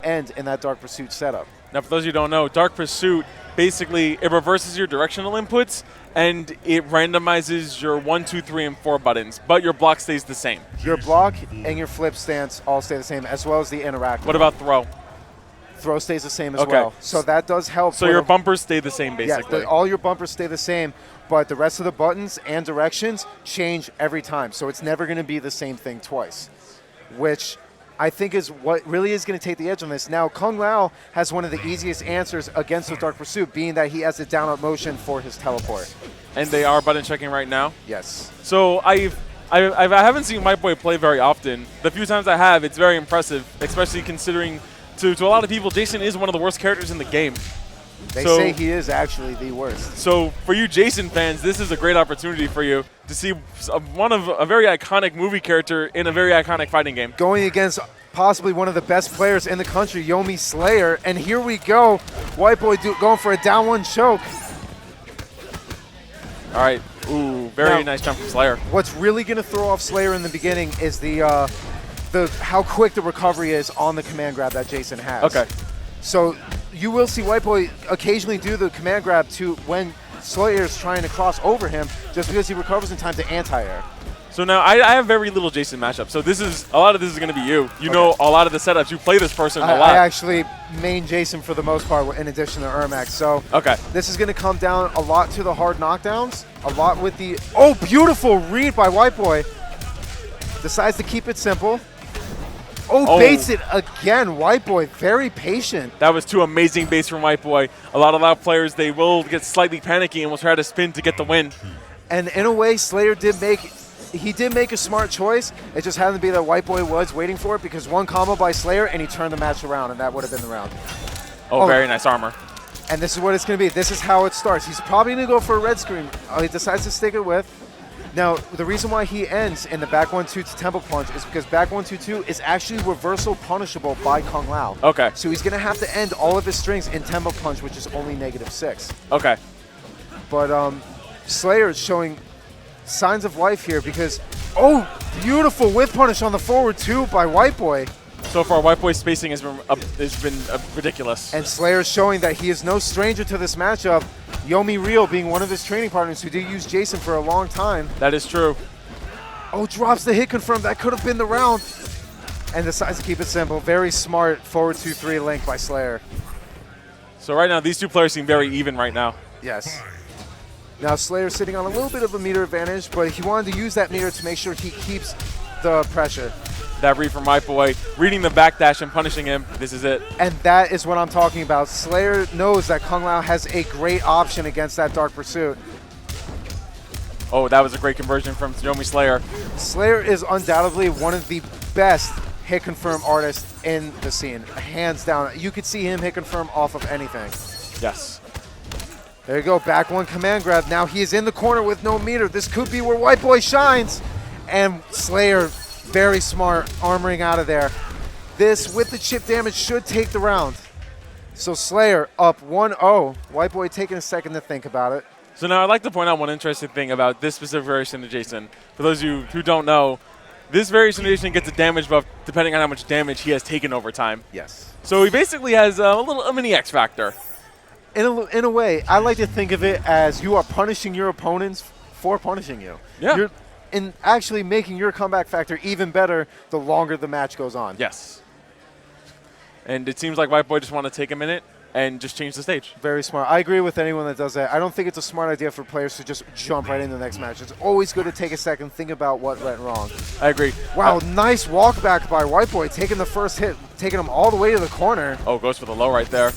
end in that Dark Pursuit setup. Now, for those of you who don't know, Dark Pursuit, basically, it reverses your directional inputs, and it randomizes your 1, 2, 3, and 4 buttons, but your block stays the same. Your block and your flip stance all stay the same, as well as the interact. What about throw? Throw stays the same as well. So that does help. So your bumpers stay the same, basically. Yeah, all your bumpers stay the same, but the rest of the buttons and directions change every time. So it's never going to be the same thing twice, which I think is what really is going to take the edge on this. Now, Kung Lao has one of the easiest answers against the Dark Pursuit, being that he has a down-up motion for his teleport. And they are button checking right now? Yes. So I haven't seen Whiteboi play very often. The few times I have, it's very impressive, especially considering to a lot of people, Jason is one of the worst characters in the game. They say he is actually the worst. So for you Jason fans, this is a great opportunity for you to see one of a very iconic movie character in a very iconic fighting game. Going against possibly one of the best players in the country, Yomi Slayer. And here we go. Whiteboi going for a down one choke. All right. Ooh, very nice jump from Slayer. What's really going to throw off Slayer in the beginning is the how quick the recovery is on the command grab that Jason has. Okay. So you will see Whiteboi occasionally do the command grab to when Slayer's trying to cross over him, just because he recovers in time to anti-air. So now I have very little Jason matchup. So a lot of this is going to be you. You know a lot of the setups. You play this person a lot. I actually main Jason for the most part, in addition to Ermac. So this is going to come down a lot to the hard knockdowns, a lot with the beautiful read by Whiteboi. Decides to keep it simple. Baits it again. Whiteboi, very patient. That was 2 amazing baits from Whiteboi. A lot of loud players, they will get slightly panicky and will try to spin to get the win. And in a way, Slayer did make a smart choice. It just happened to be that Whiteboi was waiting for it, because one combo by Slayer and he turned the match around, and that would have been the round. Very nice armor. And this is what it's going to be. This is how it starts. He's probably going to go for a red screen. He decides to stick it with. Now, the reason why he ends in the back 1-2 to tempo punch is because back 1-2-2 is actually reversal punishable by Kung Lao. Okay. So he's going to have to end all of his strings in tempo punch, which is only -6. Okay. But Slayer is showing signs of life here because, beautiful whip punish on the forward 2 by Whiteboi. So far, Whiteboi's spacing has been ridiculous. And Slayer's showing that he is no stranger to this matchup. Yomi Real being one of his training partners who did use Jason for a long time. That is true. Drops the hit confirm. That could have been the round. And decides to keep it simple. Very smart forward 2-3 link by Slayer. So right now, these 2 players seem very even right now. Yes. Now Slayer's sitting on a little bit of a meter advantage, but he wanted to use that meter to make sure he keeps the pressure. That read from Whiteboi, reading the backdash and punishing him. This is it. And that is what I'm talking about. Slayer knows that Kung Lao has a great option against that Dark Pursuit. That was a great conversion from Yomi Slayer. Slayer is undoubtedly one of the best hit confirm artists in the scene, hands down. You could see him hit confirm off of anything. Yes. There you go, back 1 command grab. Now he is in the corner with no meter. This could be where Whiteboi shines. And Slayer, very smart, armoring out of there. This, with the chip damage, should take the round. So Slayer up 1-0. Whiteboi taking a second to think about it. So now I'd like to point out one interesting thing about this specific variation of Jason. For those of you who don't know, this variation of Jason gets a damage buff depending on how much damage he has taken over time. Yes. So he basically has a mini X factor. In a way, I like to think of it as you are punishing your opponents for punishing you. Yeah. And actually making your comeback factor even better the longer the match goes on. Yes. And it seems like Whiteboi just want to take a minute and just change the stage. Very smart. I agree with anyone that does that. I don't think it's a smart idea for players to just jump right into the next match. It's always good to take a second, think about what went wrong. I agree. Wow, nice walk back by Whiteboi, taking the first hit, taking him all the way to the corner. Goes for the low right there.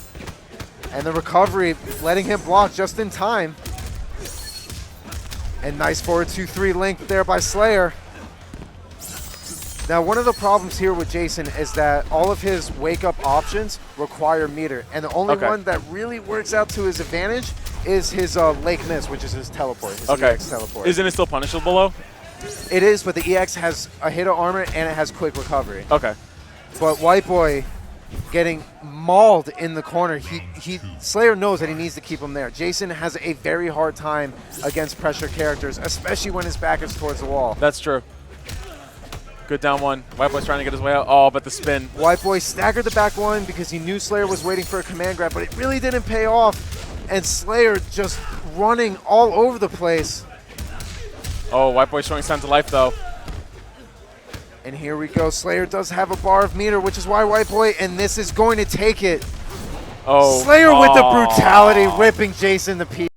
And the recovery, letting him block just in time. And nice forward 2-3 link there by Slayer. Now, one of the problems here with Jason is that all of his wake-up options require meter. And the only one that really works out to his advantage is his Lake Miss, which is his teleport, his EX teleport. Isn't it still punishable, though? It is, but the EX has a hit of armor and it has quick recovery. Okay. But Whiteboi getting mauled in the corner. Slayer knows that he needs to keep him there. Jason has a very hard time against pressure characters, especially when his back is towards the wall. That's true. Good down one. Whiteboy's trying to get his way out. Oh, but the spin. Whiteboi staggered the back one because he knew Slayer was waiting for a command grab, but it really didn't pay off. And Slayer just running all over the place. Oh, Whiteboy showing signs of life, though. And here we go. Slayer does have a bar of meter, which is why Whiteboi, and this is going to take it. Oh. Slayer with the brutality, ripping Jason to pieces.